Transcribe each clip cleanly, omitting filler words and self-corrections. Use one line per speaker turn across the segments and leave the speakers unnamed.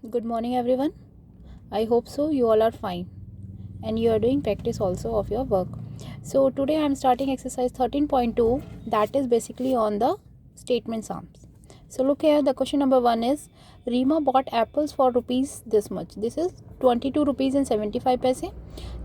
Good morning, everyone. I hope so. You all are fine and you are doing practice also of your work. So, today I am starting exercise 13.2, that is basically on the statement sums. So, look here, the question number 1 is Rima bought apples for rupees this much. This is 22 rupees and 75 paise.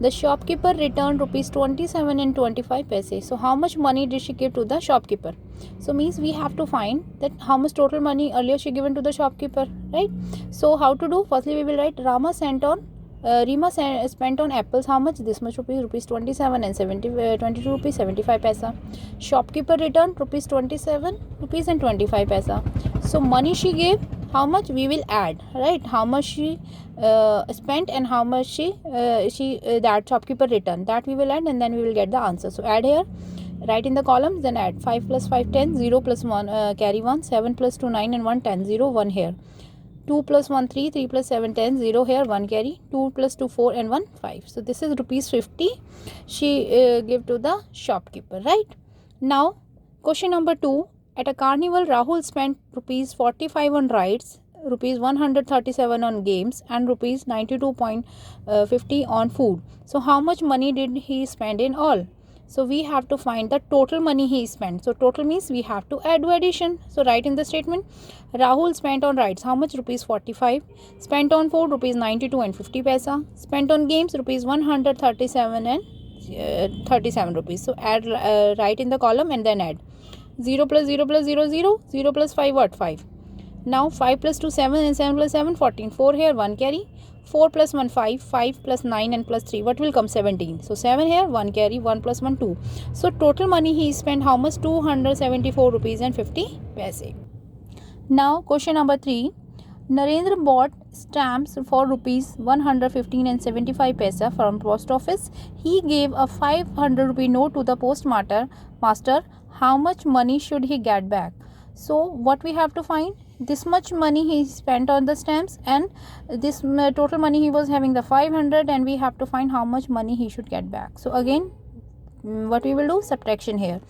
The shopkeeper returned rupees 27 and 25 paise. So, how much money did she give to the shopkeeper? So, means we have to find that how much total money earlier she given to the shopkeeper, right? So, how to do? Firstly, we will write Rima spent on apples how much? This much rupees 27 and 22 rupees 75 paisa. Shopkeeper returned rupees 27 rupees and 25 paisa. So money she gave, how much we will add, right? How much she spent and how much that shopkeeper returned, that we will add, and then we will get the answer. So add here, write in the columns, then add 5 plus 5 10, 0 plus 1 carry 1, 7 plus 2 9 and 1 10, 0 1 here. 2 plus 1 3, 3 plus 7 10, 0 here, 1 carry, 2 plus 2 4 and 1 5. So this is rupees 50 she gave to the shopkeeper, right? Now question number 2, at a carnival Rahul spent rupees 45 on rides, rupees 137 on games and rupees 92.50 on food. So how much money did he spend in all? So we have to find the total money he spent. So total means we have to add to addition. So write in the statement, Rahul spent on rides how much? Rupees 45. Spent on food rupees 92 and 50 paisa. Spent on games rupees 137 and 37 rupees. So add write in the column and then add 0 plus 0 plus 0 0, 0 plus 5 what? 5. Now 5 plus 2 7 and 7 plus 7 14. 4 here, 1 carry. 4 plus 1 5, 5 plus 9 and plus 3, what will come? 17. So 7 here, 1 carry, 1 plus 1 2. So total money he spent how much? 274 rupees and 50 paise. Now question number 3, Narendra bought stamps for rupees 115 and 75 paisa from post office. He gave a 500 rupee note to the postmaster. How much money should he get back? So what we have to find? This much money he spent on the stamps and this total money he was having the 500, and we have to find how much money he should get back. So again, what we will do? Subtraction here.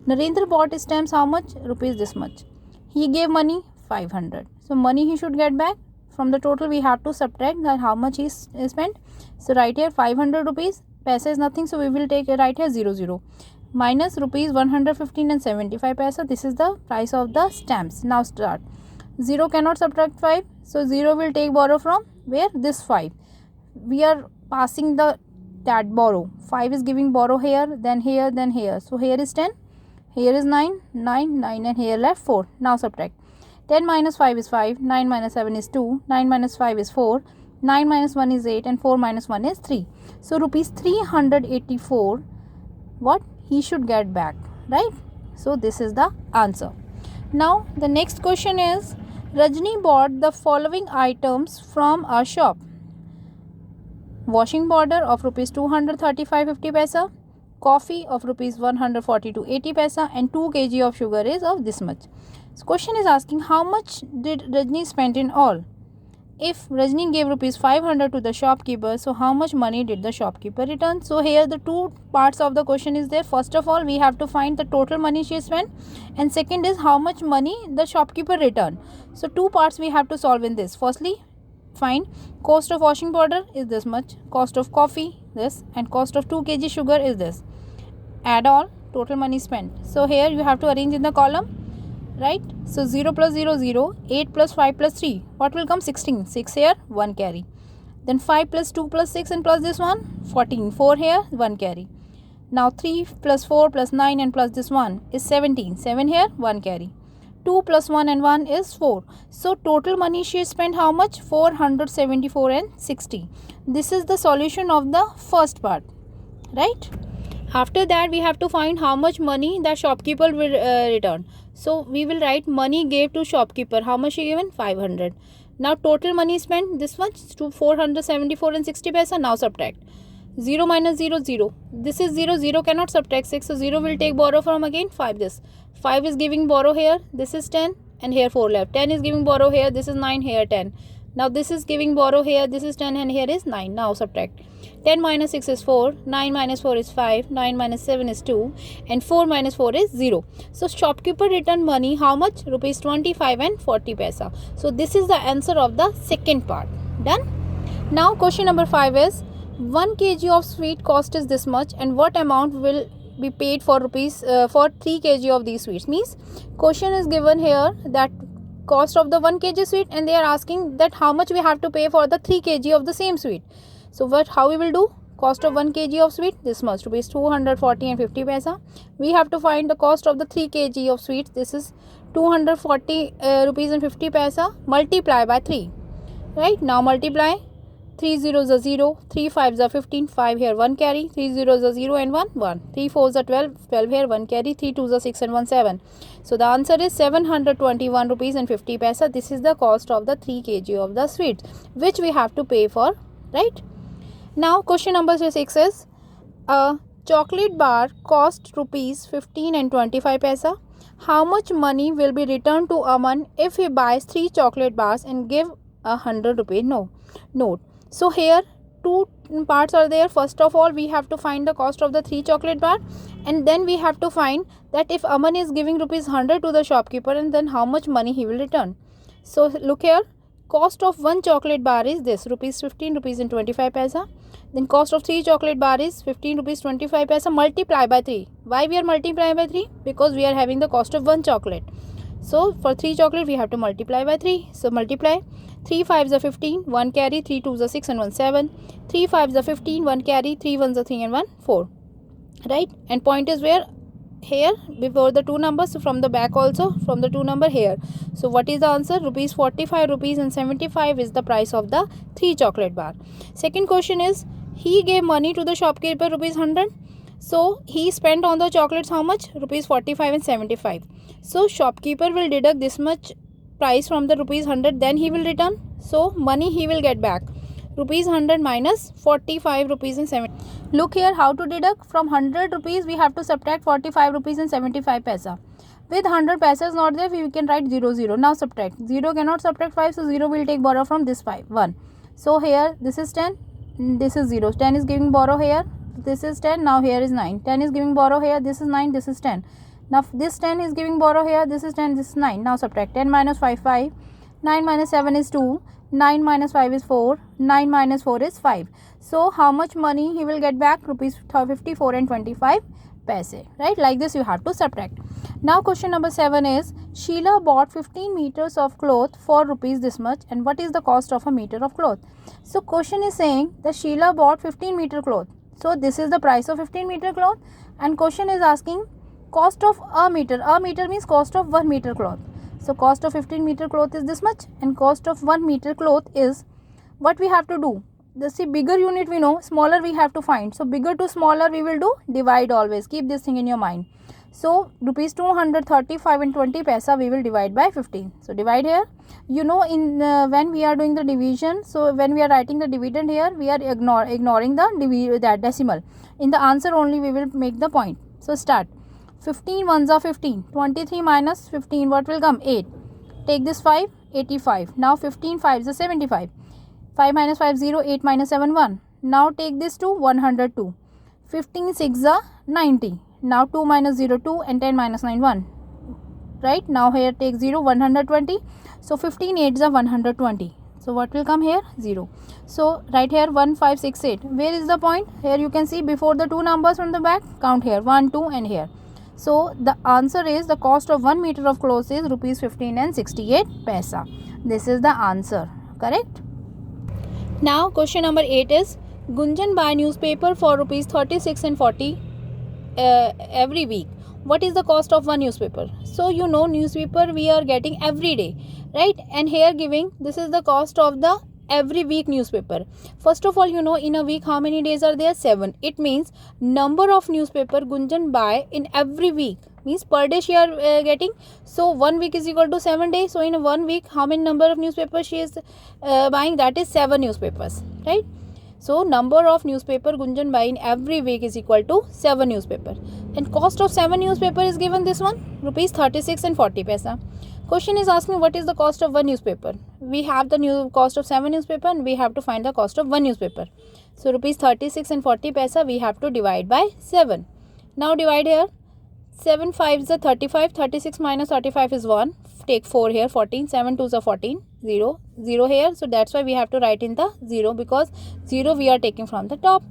Narendra bought stamps how much? Rupees this much. He gave money 500. So money he should get back. From the total we have to subtract that how much he spent. So right here 500 rupees. Paisa is nothing, so we will take right here 0 0. Minus rupees 115 and 75 paisa. This is the price of the stamps. Now start. 0 cannot subtract 5. So 0 will take borrow from where? This 5. We are passing that borrow. 5 is giving borrow here, then here, then here. So here is 10. Here is 9, 9, 9 and here left 4. Now subtract. 10 minus 5 is 5, 9 minus 7 is 2, 9 minus 5 is 4, 9 minus 1 is 8 and 4 minus 1 is 3. So rupees 384 what he should get back, right? So this is the answer. Now the next question is, Rajni bought the following items from a shop. Washing powder of rupees 235.50 paisa, coffee of rupees 142.80 paisa and 2 kg of sugar is of this much. So question is asking how much did Rajni spend in all? If Rajni gave rupees 500 to the shopkeeper, so how much money did the shopkeeper return? So here the two parts of the question is there. First of all, we have to find the total money she spent, and second is how much money the shopkeeper returned. So two parts we have to solve in this. Firstly, find cost of washing powder is this much, cost of coffee this, and cost of 2 kg sugar is this. Add all total money spent. So here you have to arrange in the column, right? So 0 plus 0 0, 8 plus 5 plus 3, what will come? 16. 6 here, 1 carry. Then 5 plus 2 plus 6 and plus this one, 14. 4 here, 1 carry. Now 3 plus 4 plus 9 and plus this one is 17. 7 here, 1 carry. 2 plus 1 and 1 is 4. So total money she spent how much? 474 and 60. This is the solution of the first part, right? After that we have to find how much money the shopkeeper will return. So we will write money gave to shopkeeper. How much she given? 500. Now total money spent this much, to 474 and 60 paisa. Now subtract. 0 minus 0 0. This is 0. 0 cannot subtract 6. So 0 will take borrow from again 5 this. 5 is giving borrow here. This is 10 and here 4 left. 10 is giving borrow here. This is 9 here 10. Now this is giving borrow here, this is 10 and here is 9. Now subtract. 10 minus 6 is 4, 9 minus 4 is 5, 9 minus 7 is 2 and 4 minus 4 is 0. So shopkeeper returned money how much? Rupees 25 and 40 paisa. So this is the answer of the second part. Done? Now question number 5 is 1 kg of sweet cost is this much and what amount will be paid for rupees for 3 kg of these sweets. Means question is given here that cost of the 1 kg sweet and they are asking that how much we have to pay for the 3 kg of the same sweet. So how we will do? Cost of 1 kg of sweet, this much, rupees 240 and 50 paisa. We have to find the cost of the 3 kg of sweets. This is 240 rupees and 50 paisa. Multiply by 3. Right? Now multiply. 3 zeros are 0, 3 5s are 15, 5 here 1 carry, 3 zeros are 0 and 1, 1. 3 4s are 12, 12 here 1 carry, 3 2s are 6 and 1 7. So the answer is 721 rupees and 50 paisa. This is the cost of the 3 kg of the sweets which we have to pay for, right? Now question number 6 is a chocolate bar cost rupees 15 and 25 paisa. How much money will be returned to Aman if he buys 3 chocolate bars and give a 100 rupee note? So here 2 parts are there. First of all, we have to find the cost of the 3 chocolate bar and then we have to find that if Aman is giving rupees 100 to the shopkeeper and then how much money he will return. So look here, cost of 1 chocolate bar is this, rupees 15 rupees and 25 paisa. Then cost of 3 chocolate bar is 15 rupees 25 paisa, multiply by 3. Why we are multiplying by 3? Because we are having the cost of 1 chocolate. So for 3 chocolate we have to multiply by 3. So multiply. 3 5s are 15, 1 carry, 3 2s are 6 and 1 7. 3 5s are 15, 1 carry, 3 1s are 3 and 1 4. Right? And point is where? Here before the 2 numbers. So from the back also, from the 2 number here. So what is the answer? Rupees 45 rupees and 75 is the price of the 3 chocolate bar. Second question is, he gave money to the shopkeeper rupees 100. So he spent on the chocolates how much? Rupees 45 and 75. So shopkeeper will deduct this much price from the rupees 100, then he will return. So money he will get back. Rupees 100 minus 45 rupees and 70. Look here how to deduct. From 100 rupees we have to subtract 45 rupees and 75 paisa. With 100 paisa is not there, we can write 0 0. Now subtract. 0 cannot subtract 5, so 0 will take borrow from this 5 1. So here this is 10, this is 0. 10 is giving borrow here. This is 10. Now here is 9. 10 is giving borrow here. This is 9. This is 10. Now this 10 is giving borrow here. This is 10. This is 9. Now subtract. 10 minus 5 5. 9 minus 7 is 2. 9 minus 5 is 4. 9 minus 4 is 5. So how much money he will get back? Rupees 54 and 25 paise. Right? Like this you have to subtract. Now question number 7 is, Sheila bought 15 meters of cloth for rupees this much and what is the cost of a meter of cloth? So question is saying that Sheila bought 15 meter cloth. So this is the price of 15 meter cloth and question is asking cost of a meter. A meter means cost of 1 meter cloth. So cost of 15 meter cloth is this much and cost of 1 meter cloth is, what we have to do? The bigger unit we know, smaller we have to find. So bigger to smaller we will do, divide always. Keep this thing in your mind. So rupees 235 and 20 paisa we will divide by 15. So divide here. You know in when we are doing the division, so when we are writing the dividend here, we are ignoring the decimal. In the answer only we will make the point. So start. 15 ones are 15. 23 minus 15, what will come? 8. Take this 5, 85. Now 15 5s are 75. 5 minus 5 0, 8 minus 7 1. Now take this to 102. 15 6 are 90. Now 2 minus 0 2 and 10 minus 9 1. Right? Now here take 0, 120. So 15 8s are 120. So what will come here? 0. So right here 1 5 6 8. Where is the point? Here you can see before the 2 numbers from the back. Count here 1 2 and here. So the answer is, the cost of 1 meter of clothes is rupees 15 and 68 paisa. This is the answer. Correct? Now question number 8 is, Gunjan buy newspaper for rupees 36 and 40 every week. What is the cost of one newspaper? So you know newspaper we are getting every day, right? And here giving, this is the cost of the every week newspaper. First of all, you know in a week how many days are there? 7. It means number of newspaper Gunjan buy in every week, means per day she are getting. So 1 week is equal to 7 days. So in 1 week how many number of newspapers she is buying? That is 7 newspapers, right? So number of newspaper Gunjan buy in every week is equal to 7 newspaper. And cost of 7 newspaper is given this one, rupees 36 and 40 paisa. Question is asking what is the cost of one newspaper. We have the new cost of 7 newspaper and we have to find the cost of one newspaper. So rupees 36 and 40 paisa we have to divide by 7. Now divide here. 7 5 is a 35. 36 minus 35 is 1. Take 4 here. 14. 7 2 is a 14. 0. 0 here. So that's why we have to write in the 0 because 0 we are taking from the top.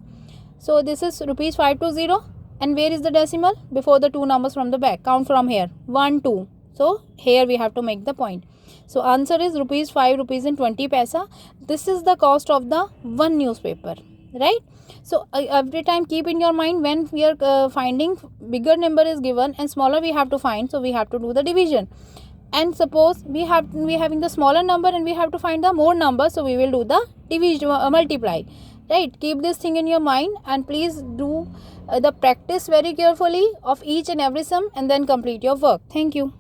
So this is rupees 520. And where is the decimal? Before the two numbers from the back. Count from here. 1 2. So here we have to make the point. So answer is rupees 5 rupees and 20 paisa. This is the cost of the one newspaper, right? So every time keep in your mind when we are finding bigger number is given and smaller we have to find. So we have to do the division. And suppose we having the smaller number and we have to find the more number. So we will do the division, multiply. Right, keep this thing in your mind and please do the practice very carefully of each and every sum and then complete your work. Thank you.